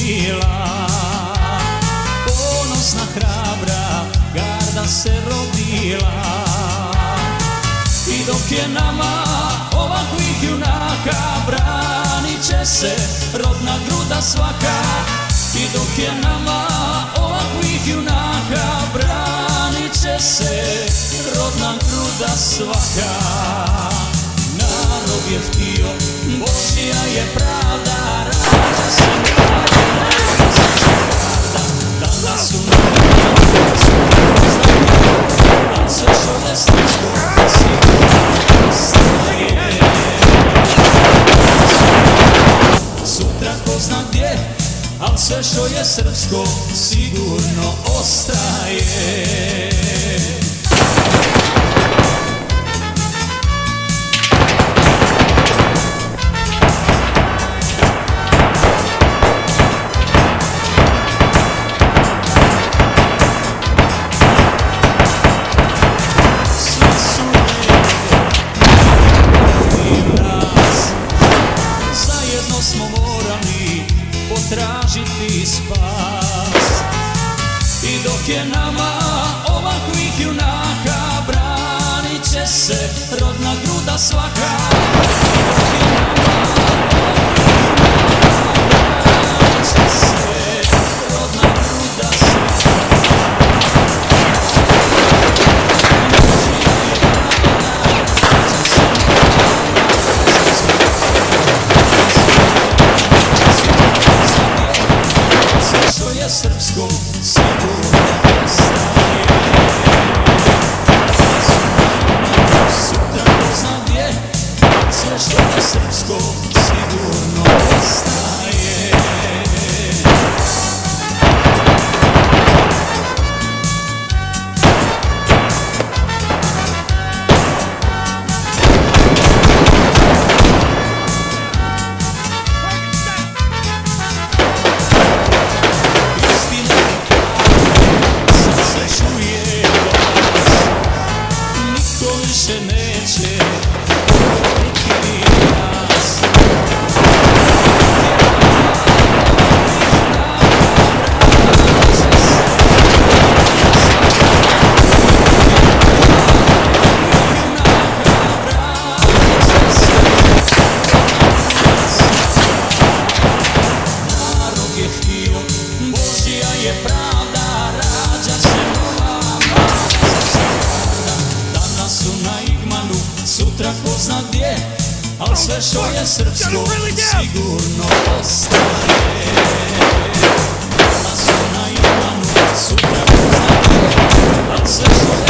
bila. Ponosna, hrabra garda se rodila. I dok je nama ovakvih junaka, branit će se rodna gruda svaka. I dok je nama ovakvih junaka, branit će se rodna gruda svaka. Narod je htio, Božja je pravda, rađa se narodna pravda. Danas su narodna a sve što je srpsko sigurno ostaje. Sutra ko zna gdje, al sve što je srpsko sigurno ostaje. Tražiti spas. I dok je nama ovakvih junaka, branit će se rodna gruda svaka. I dok je nama branit će se rodna gruda svaka. Srpsko sigurno ostaje. Sutra ko zna gdje, sve što je srpsko sigurno ostaje. Sutra ko zna gdje, al sve što je srpsko sigurno ostaje. Danas su na imanu, sutra ko zna gdje, al sve što je